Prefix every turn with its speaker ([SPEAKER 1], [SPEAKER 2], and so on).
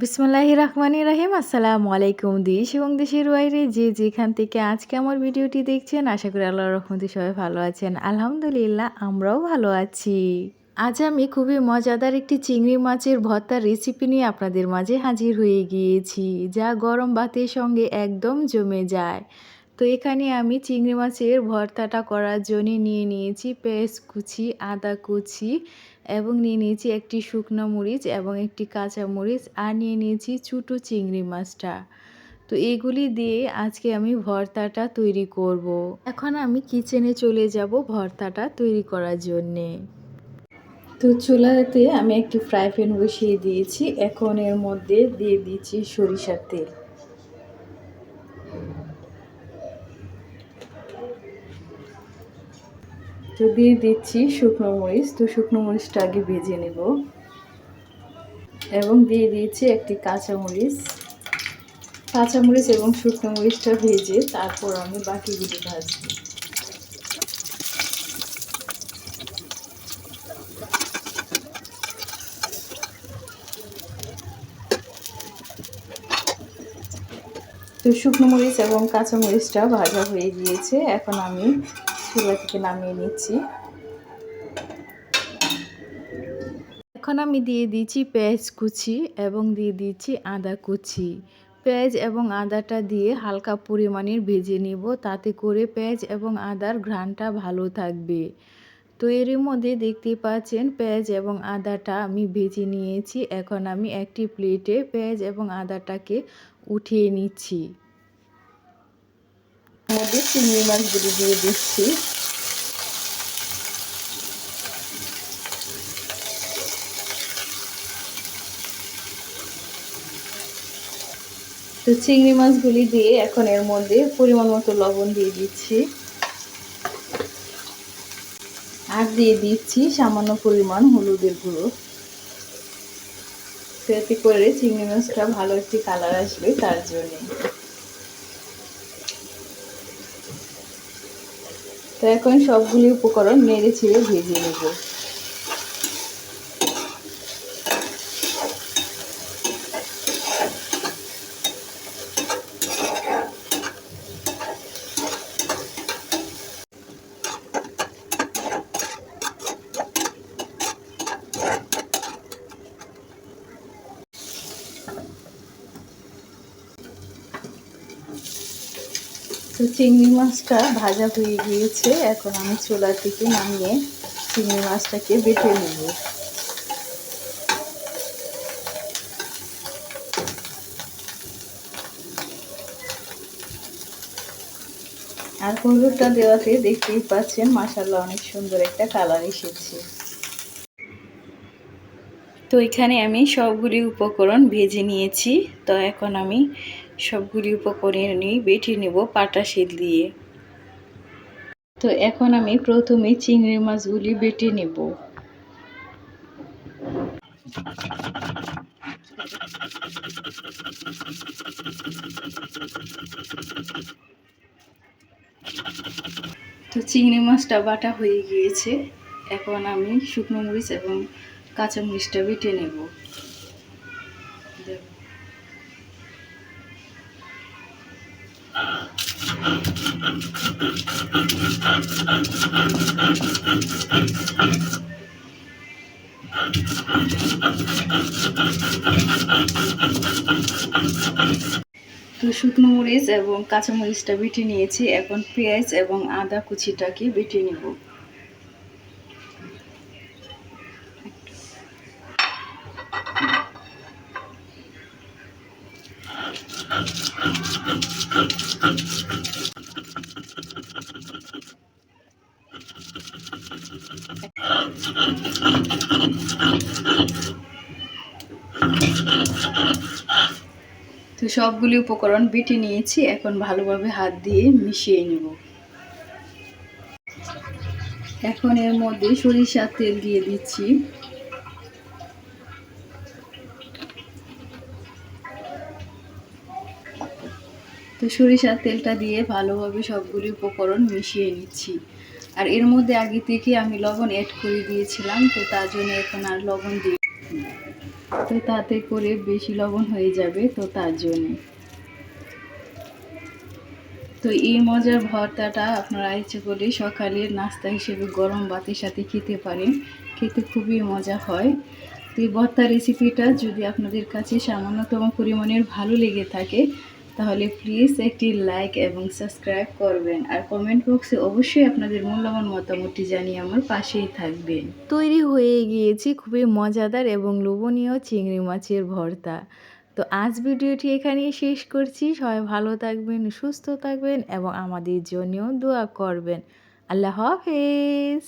[SPEAKER 1] বিসমিল্লাহির রহমানির রহিম। আসসালামু আলাইকুম। দেশ এবং দেশের বাইরে যে যেখান থেকে আজকে আমার ভিডিওটি দেখছেন, আশা করি আল্লাহর রহমতে সবাই ভালো আছেন। আলহামদুলিল্লাহ, আমরাও ভালো আছি। আজ আমি খুবই মজাদার একটি চিংড়ি মাছের ভর্তার রেসিপি নিয়ে আপনাদের মাঝে হাজির হয়ে গিয়েছি, যা গরম ভাতের সঙ্গে একদম জমে যায়। তো এখানে আমি চিংড়ি মাছের ভর্তাটা করার জন্য নিয়ে নিয়েছি পেঁয়াজ কুচি, আদা কুচি এবং নিয়ে নিয়েছি একটি শুকনো মরিচ এবং একটি কাঁচা মরিচ, আর নিয়ে নিয়েছি ছোটো চিংড়ি মাছটা। তো এগুলি দিয়ে আজকে আমি ভর্তাটা তৈরি করব। এখন আমি কিচেনে চলে যাব ভর্তাটা তৈরি করার জন্যে। তো চুলাতে আমি একটি ফ্রাই প্যান বসিয়ে দিয়েছি। এখন এর মধ্যে দিয়ে দিচ্ছি সরিষার তেল। তো দিয়ে দিচ্ছি শুকনো মরিচ। তো শুকনো মরিচটা আগে ভেজে নেব এবং দিয়ে দিয়েছি একটি কাঁচামরিচ। কাঁচামরিচ এবং শুকনো মরিচটা ভেজে তারপর আমি বাকিগুলি ভাজবো। তো শুকনো মরিচ এবং কাঁচামরিচটা ভাজা হয়ে গিয়েছে। এখন আমি চুলা থেকে নামিয়ে নিচ্ছি। এখন আমি দিয়ে দিচ্ছি পেঁয়াজ কুচি এবং দিয়ে দিচ্ছি আদা কুচি। পেঁয়াজ এবং আদাটা দিয়ে হালকা পরিমাণের ভেজে নেব, তাতে করে পেঁয়াজ এবং আদার ঘ্রাণটা ভালো থাকবে। তো এর মধ্যে দেখতে পাচ্ছেন পেঁয়াজ এবং আদাটা আমি ভেজে নিয়েছি। এখন আমি একটি প্লেটে পেঁয়াজ এবং আদাটাকে উঠিয়ে নিচ্ছি। মধ্যে চিংড়ি মাছগুলি দিয়ে দিচ্ছি। তো চিংড়ি মাছগুলি দিয়ে এখন এর মধ্যে পরিমাণ মতো লবণ দিয়ে দিচ্ছি, আর দিয়ে দিচ্ছি সামান্য পরিমাণ হলুদের গুঁড়ো। এতে করে চিংড়ি মাছটা ভালো একটি কালার আসবে তার জন্য। তো এখন সবগুলি উপকরণ নেড়ে ছেড়ে ভেজে নেব। তো চিংড়ি মাছটা ভাজা হয়ে গিয়েছে। এখন আমি চুলা থেকে নামিয়ে চিংড়ি মাছটাকে বেটে নেব। আর হলুদটা দেওয়াতে দেখতেই পাচ্ছেন মাশাআল্লাহ অনেক সুন্দর একটা কালার এসেছে। তো এখানে আমি সবগুলি উপকরণ ভেজে নিয়েছি। তো এখন আমি সবগুলি উপকরণ বেটে নেব পাটা শিল দিয়ে। তো এখন আমি প্রথমে চিংড়ি মাছগুলি বেটে নেব। তো চিংড়ি মাছটা বাটা হয়ে গিয়েছে। এখন আমি শুকনো মরিচ এবং কাঁচা মরিচটা বেটে নেব। তো শুকনো মরিচ এবং কাঁচা মরিচটা বেটে নিয়েছি। এখন পেঁয়াজ এবং আদা কুচিটাকে বেটে নেব। তো সবগুলি উপকরণ বেটে নিয়েছি। এখন ভালোভাবে হাত দিয়ে মিশিয়ে নেব। এখন এর মধ্যে সরিষার তেল দিয়ে দিচ্ছি। তো সরিষার তেলটা দিয়ে ভালোভাবে সবগুলি উপকরণ মিশিয়ে নিচ্ছি। আর এর মধ্যে আগে থেকে আমি লবণ অ্যাড করে দিয়েছিলাম, তো তার জন্য এখন আর লবণ দিই। তো তাতে করে বেশি লবণ হয়ে যাবে, তো তার জন্য। তো এই মজার ভর্তাটা আপনারা ইচ্ছে করলে সকালের নাস্তা হিসেবে গরম ভাতের সাথে খেতে পারেন, খেতে খুবই মজা হয়। তো এই ভর্তা রেসিপিটা যদি আপনাদের কাছে সামান্যতম পরিমাণের ভালো লেগে থাকে তাহলে প্লিজ একটি লাইক এবং সাবস্ক্রাইব করবেন, আর কমেন্ট বক্সে অবশ্যই আপনাদের মূল্যবান মতামতটি জানিয়ে আমার পাশেই থাকবেন। তৈরি হয়ে গিয়েছে খুবই মজাদার এবং লোভনীয় চিংড়ি মাছের ভর্তা। তো আজ ভিডিওটি এখানেই শেষ করছি। সবাই ভালো থাকবেন, সুস্থ থাকবেন এবং আমাদের জন্যও দোয়া করবেন। আল্লাহ হাফেজ।